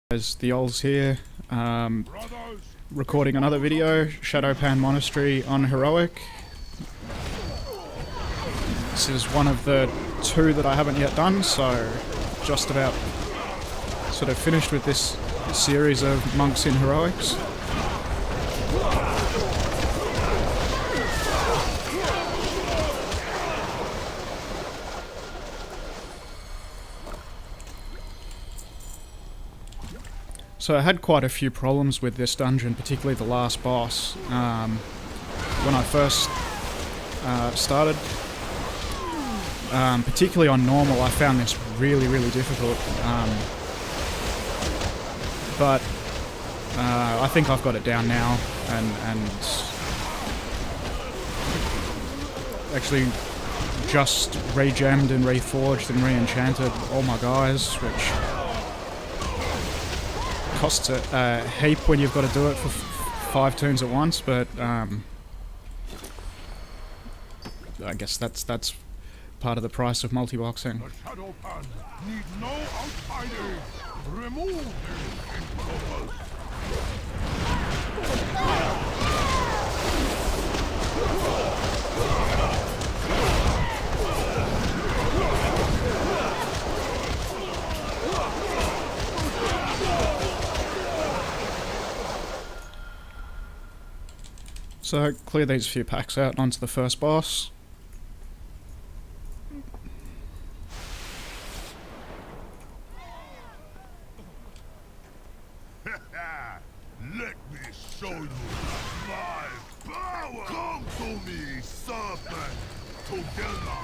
Guys, the Ols here, recording another video, Shado-Pan Monastery on Heroic. This is one of the two that I haven't yet done, so just about sort of finished with this series of monks in Heroics. So I had quite a few problems with this dungeon, particularly the last boss. When I first started, particularly on normal, I found this really difficult. But I think I've got it down now, and actually just re-gemmed and reforged and re-enchanted all my guys, which costs a heap when you've got to do it for 5 turns at once, but I guess that's part of the price of multiboxing. The Shado-Pan need no outsiders. Remove them in cover. So clear these few packs out onto the first boss. Let me show you my power. Come to me, serpent. Together,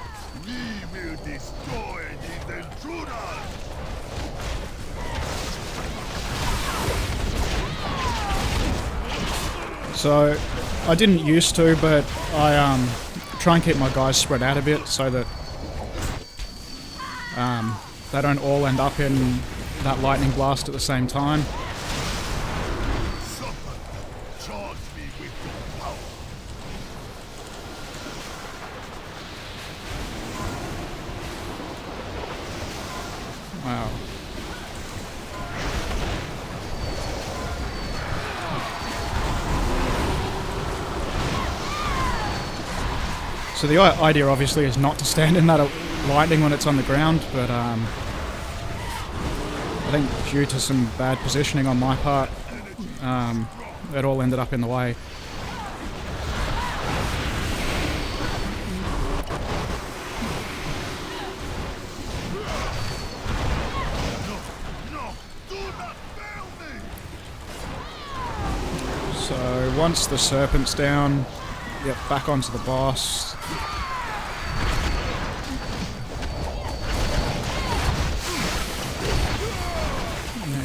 we will destroy these intruders. So I didn't used to, but I try and keep my guys spread out a bit so that they don't all end up in that lightning blast at the same time. Charge me with your power. Wow. So the idea obviously is not to stand in that lightning when it's on the ground, but I think due to some bad positioning on my part, it all ended up in the way. No, do not fail me. So once the serpent's down, yep, back onto the boss.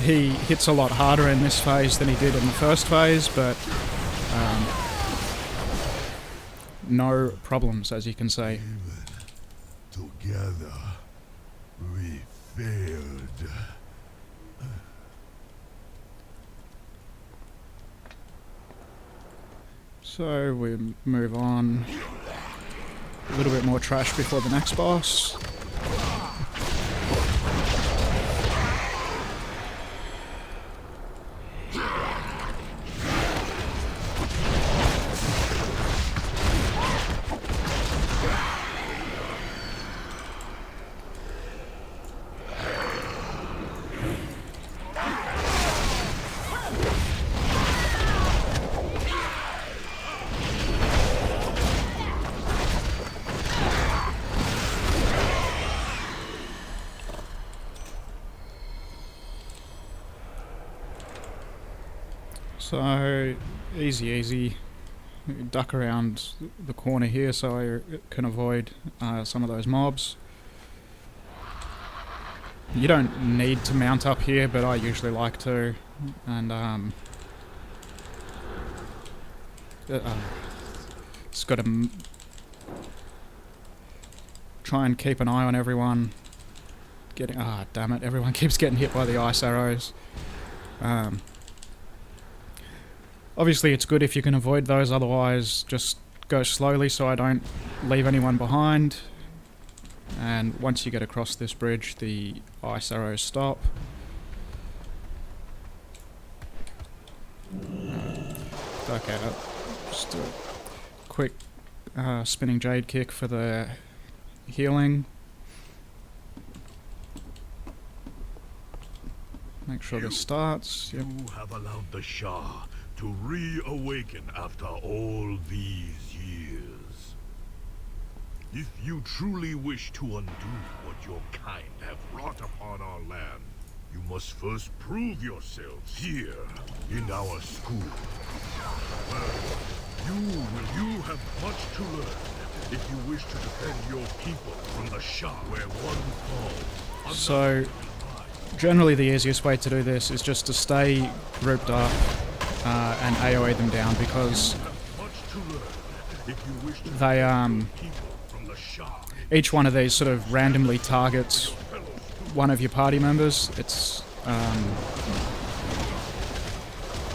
He hits a lot harder in this phase than he did in the first phase, but no problems, as you can see. Together, we failed. So we move on. A little bit more trash before the next boss. So, easy. Duck around the corner here so I can avoid some of those mobs. You don't need to mount up here, but I usually like to. And just got to try and keep an eye on everyone. Damn it, everyone keeps getting hit by the ice arrows. Obviously it's good if you can avoid those, otherwise just go slowly so I don't leave anyone behind. And once you get across this bridge, the ice arrows stop. Okay, just a quick spinning jade kick for the healing. Make sure this starts. Yep. You have allowed the Shah to reawaken after all these years. If you truly wish to undo what your kind have wrought upon our land, you must first prove yourselves here in our school. You have much to learn if you wish to defend your people from the Shah where one falls. So, generally the easiest way to do this is just to stay grouped up and AoE them down, because they each one of these sort of randomly targets one of your party members. It's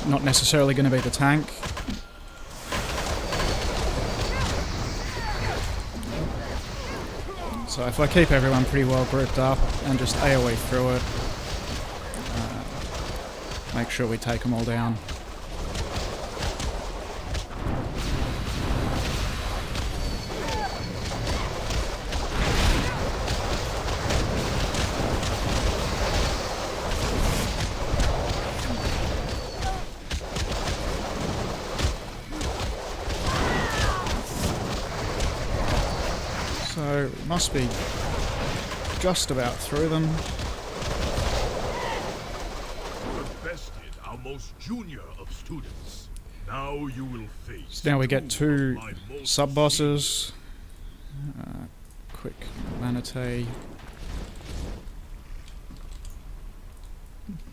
not necessarily going to be the tank. So if I keep everyone pretty well grouped up and just AoE through it, make sure we take them all down. So, must be just about through them. Bested our most junior of students. Now you will face. So now we get two sub-bosses. Quick Manatee.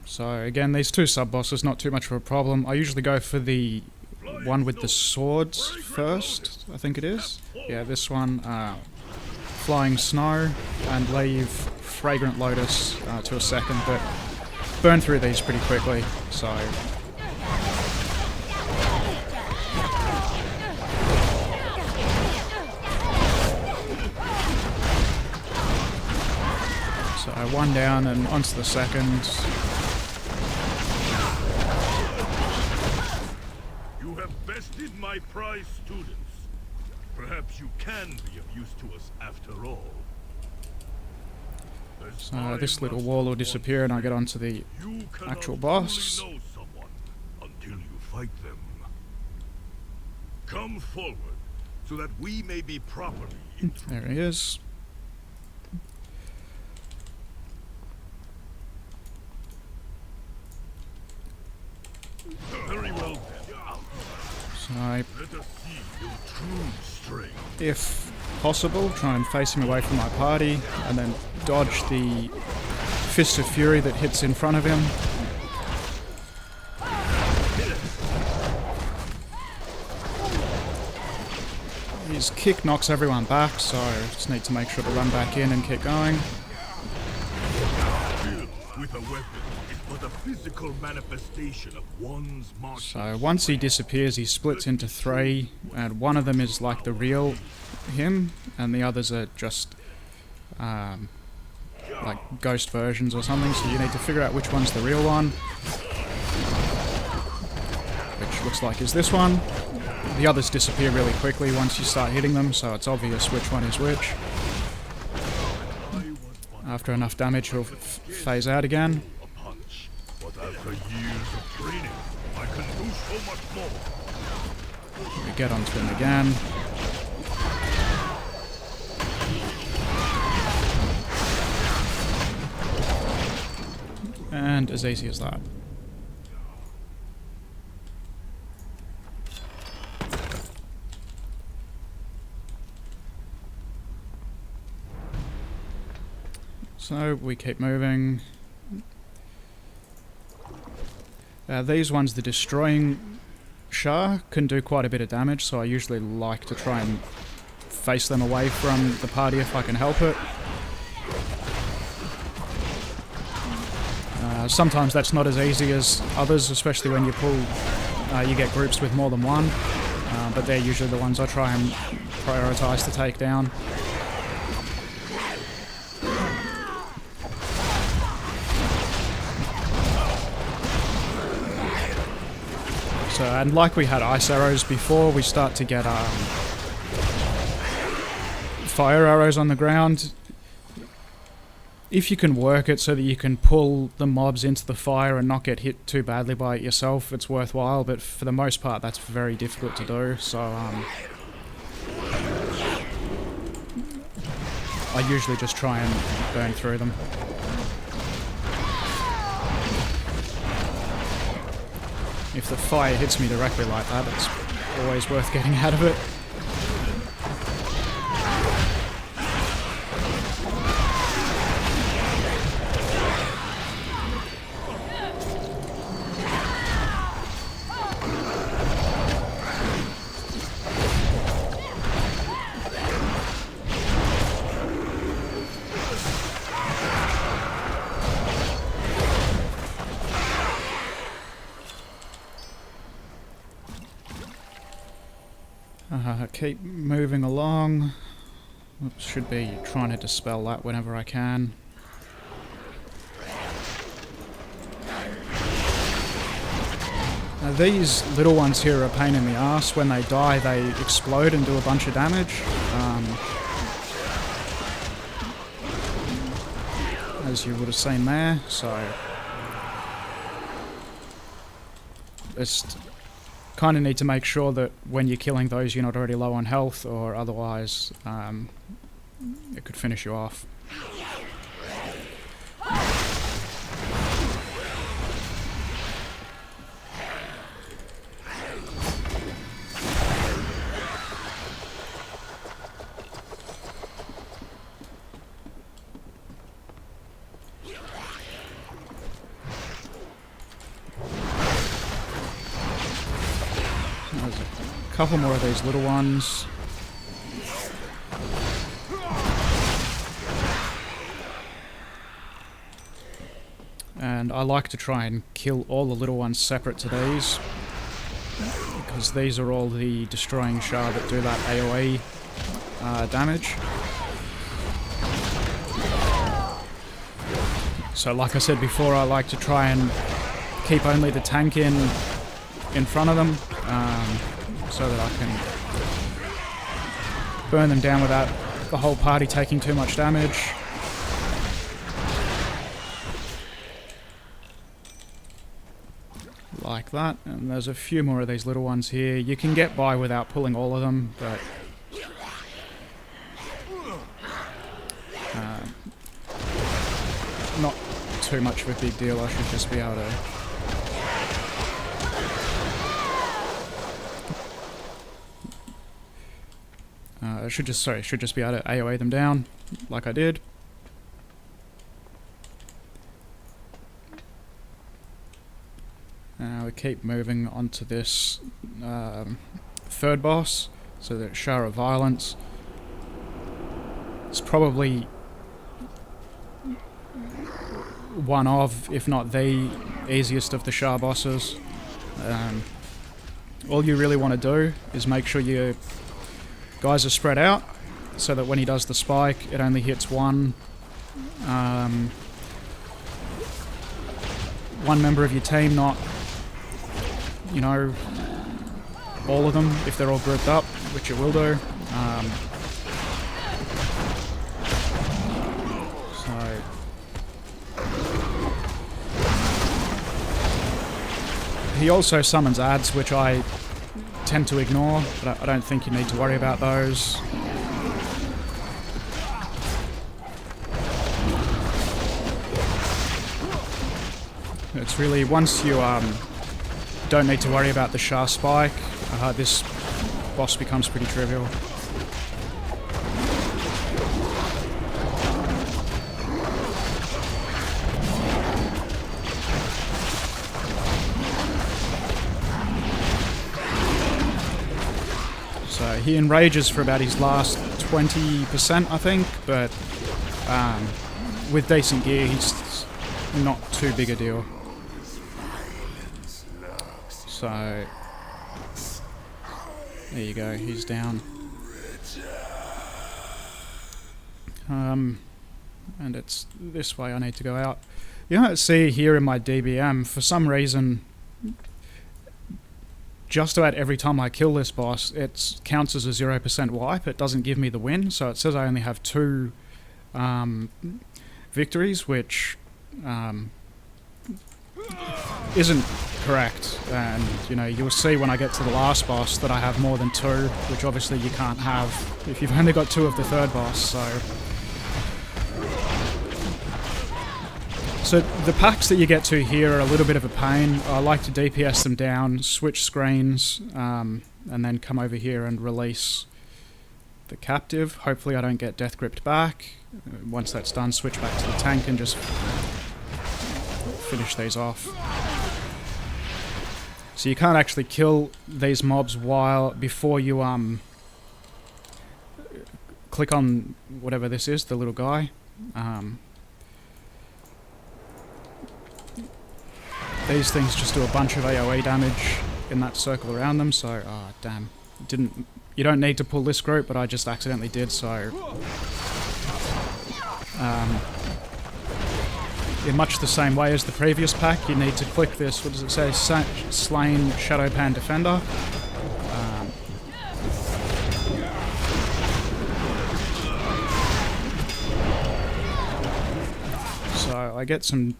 So again, these two sub-bosses, not too much of a problem. I usually go for the one with the swords first, I think it is. Yeah, this one. Flying Snow, and leave Fragrant Lotus to a second, but burn through these pretty quickly, so... So one down and onto the second. You have bested my prize students. Perhaps you can be of use to us after all. So this little wall will disappear and I get onto the actual boss. You cannot truly know someone until you fight them. Come forward so that we may be properly introduced. There he is. Very well then. So Let us see your true strength. if possible, try and face him away from my party, and then dodge the Fist of Fury that hits in front of him. His kick knocks everyone back, so I just need to make sure to run back in and keep going. With a weapon is but a physical manifestation of one's martial. So once he disappears, he splits into three, and one of them is like the real him, and the others are just like ghost versions or something, so you need to figure out which one's the real one. Which looks like is this one. The others disappear really quickly once you start hitting them, so it's obvious which one is which. After enough damage, he'll phase out again. A punch, but after years of training, I can do so much more. We get onto him again. And as easy as that. So we keep moving. These ones, the destroying Shah, can do quite a bit of damage, so I usually like to try and face them away from the party if I can help it. Sometimes that's not as easy as others, especially when you you get groups with more than one, but they're usually the ones I try and prioritize to take down. So, and like we had ice arrows before, we start to get fire arrows on the ground. If you can work it so that you can pull the mobs into the fire and not get hit too badly by it yourself, it's worthwhile, but for the most part that's very difficult to do, so I usually just try and burn through them. If the fire hits me directly like that, it's always worth getting out of it. Keep moving along. Oops, should be trying to dispel that whenever I can. Now these little ones here are a pain in the ass. When they die, they explode and do a bunch of damage. As you would have seen there, so just kind of need to make sure that when you're killing those you're not already low on health, or otherwise it could finish you off. There's a couple more of these little ones. And I like to try and kill all the little ones separate to these, because these are all the destroying shard that do that AoE damage. So like I said before, I like to try and keep only the tank in front of them, so that I can burn them down without the whole party taking too much damage. Like that, and there's a few more of these little ones here. You can get by without pulling all of them, but not too much of a big deal. I should just be able to should just be able to AoE them down, like I did. We keep moving on to this third boss, so the Shower of Violence. It's probably one of, if not the easiest of the Shah bosses. All you really want to do is make sure your guys are spread out, so that when he does the spike, it only hits one member of your team, not, you know, all of them, if they're all grouped up, which it will do. He also summons ads, which I tend to ignore, but I don't think you need to worry about those. It's really, once you don't need to worry about the Shah spike, this boss becomes pretty trivial. So he enrages for about his last 20%, I think, but with decent gear, he's not too big a deal. So there you go, he's down. And it's this way I need to go out. You don't see here in my DBM, for some reason, just about every time I kill this boss, it counts as a 0% wipe. It doesn't give me the win, so it says I only have 2 victories, which isn't correct. And you know, you'll see when I get to the last boss that I have more than 2, which obviously you can't have if you've only got 2 of the third boss. So the packs that you get to here are a little bit of a pain. I like to DPS them down, switch screens, and then come over here and release the captive. Hopefully I don't get death gripped back. Once that's done, switch back to the tank and just finish these off. So you can't actually kill these mobs before you click on whatever this is, the little guy. These things just do a bunch of AoE damage in that circle around them, so damn. You don't need to pull this group, but I just accidentally did, so in much the same way as the previous pack, you need to click this, what does it say, Slain Shado-Pan Defender. So I get some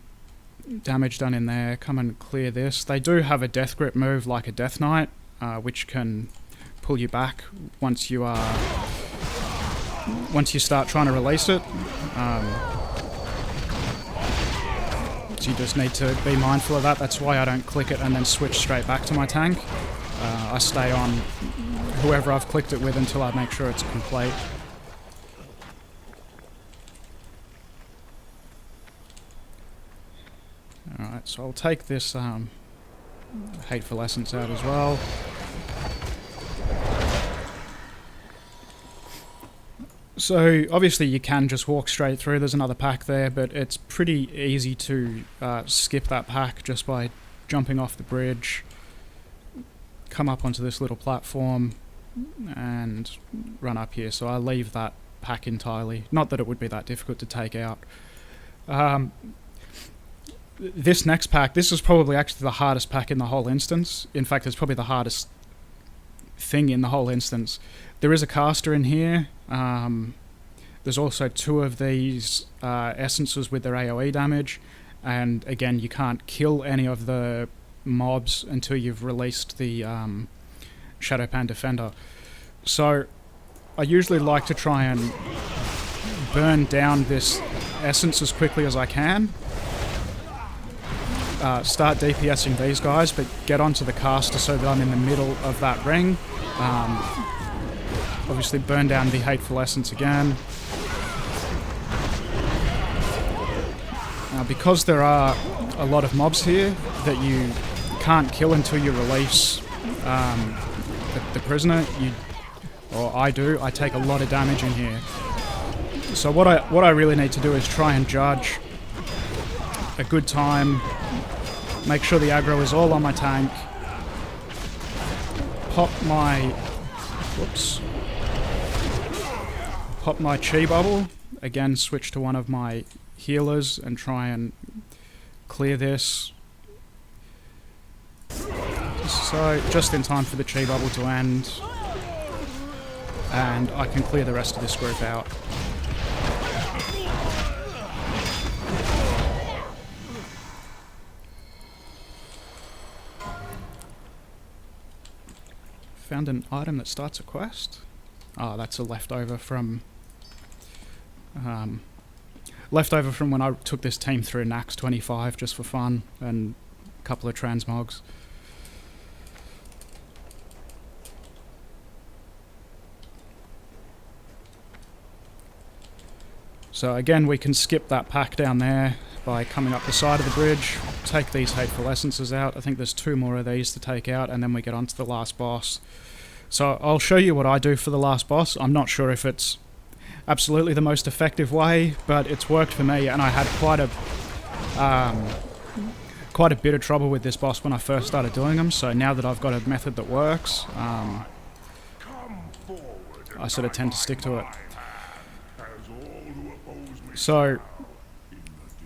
damage done in there, come and clear this. They do have a death grip move like a Death Knight, which can pull you back once you start trying to release it. So you just need to be mindful of that. That's why I don't click it and then switch straight back to my tank. I stay on whoever I've clicked it with until I make sure it's complete. Alright, so I'll take this Hateful Essence out as well. So obviously you can just walk straight through, there's another pack there, but it's pretty easy to skip that pack just by jumping off the bridge, come up onto this little platform and run up here. So I leave that pack entirely. Not that it would be that difficult to take out. This next pack, this is probably actually the hardest pack in the whole instance. In fact, it's probably the hardest thing in the whole instance. There is a caster in here. There's also 2 of these essences with their AoE damage. And again, you can't kill any of the mobs until you've released the Shado-Pan Defender. So I usually like to try and burn down this essence as quickly as I can. Start DPSing these guys, but get onto the caster so that I'm in the middle of that ring. Obviously burn down the Hateful Essence again. Now because there are a lot of mobs here that you can't kill until you release the prisoner, I take a lot of damage in here. So what I really need to do is try and judge a good time, make sure the aggro is all on my tank, pop my chi bubble, again switch to one of my healers and try and clear this. So just in time for the chi bubble to end, and I can clear the rest of this group out. Found an item that starts a quest. Oh, that's a leftover from when I took this team through Nax 25 just for fun, and a couple of transmogs. So again, we can skip that pack down there by coming up the side of the bridge, take these Hateful Essences out. I think there's 2 more of these to take out, and then we get onto the last boss. So I'll show you what I do for the last boss. I'm not sure if it's absolutely the most effective way, but it's worked for me, and I had quite a bit of trouble with this boss when I first started doing them. So now that I've got a method that works, I sort of tend to stick to it. So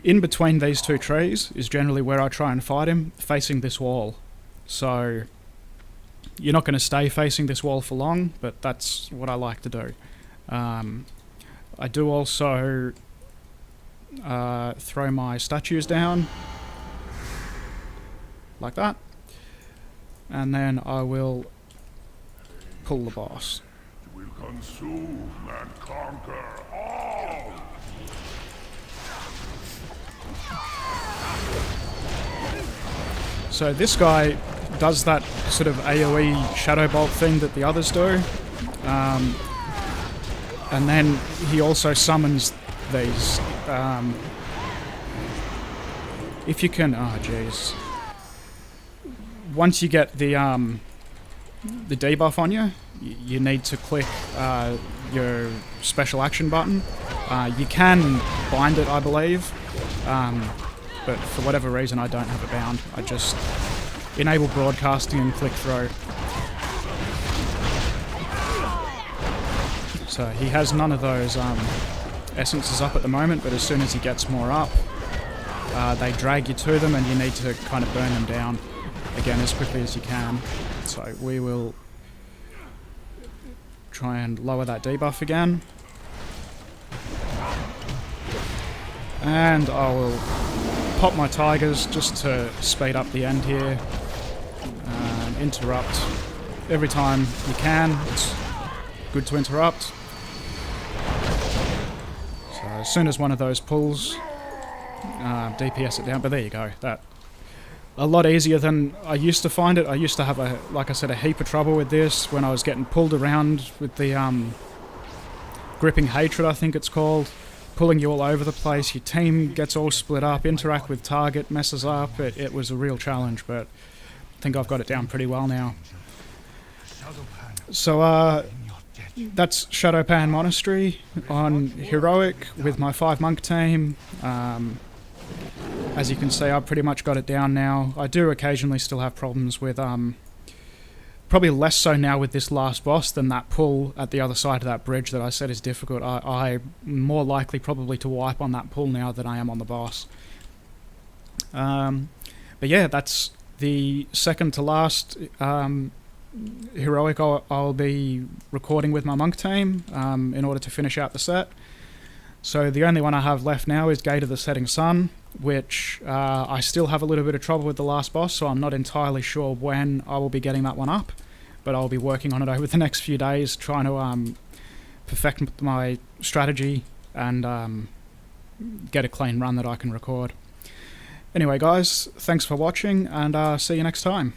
in between these 2 trees is generally where I try and fight him, facing this wall. So You're not going to stay facing this wall for long, but that's what I like to do. I do also throw my statues down, like that, and then I will pull the boss. Will consume and conquer all. So this guy does that sort of AoE Shadow Bolt thing that the others do. And then he also summons these. If you can, oh jeez. Once you get the debuff on you, you need to click your special action button. You can bind it, I believe, but for whatever reason I don't have it bound. I just enable broadcasting and click through. So he has none of those essences up at the moment, but as soon as he gets more up, they drag you to them and you need to kind of burn them down again as quickly as you can. So we will try and lower that debuff again. And I will pop my tigers just to speed up the end here. Interrupt every time you can. It's good to interrupt. So as soon as one of those pulls, DPS it down. But there you go. That a lot easier than I used to find it. I used to have like I said, a heap of trouble with this when I was getting pulled around with the gripping hatred, I think it's called, pulling you all over the place. Your team gets all split up, interact with target, messes up. It was a real challenge, but I think I've got it down pretty well now. So that's Shado-Pan Monastery on Heroic with my 5 monk team. As you can see, I've pretty much got it down now. I do occasionally still have problems with, probably less so now with this last boss than that pull at the other side of that bridge that I said is difficult. I'm more likely probably to wipe on that pull now than I am on the boss. But yeah, that's the second to last Heroic I'll be recording with my monk team in order to finish out the set. So the only one I have left now is Gate of the Setting Sun, which I still have a little bit of trouble with the last boss, so I'm not entirely sure when I will be getting that one up, but I'll be working on it over the next few days, trying to perfect my strategy and get a clean run that I can record. Anyway guys, thanks for watching, and see you next time.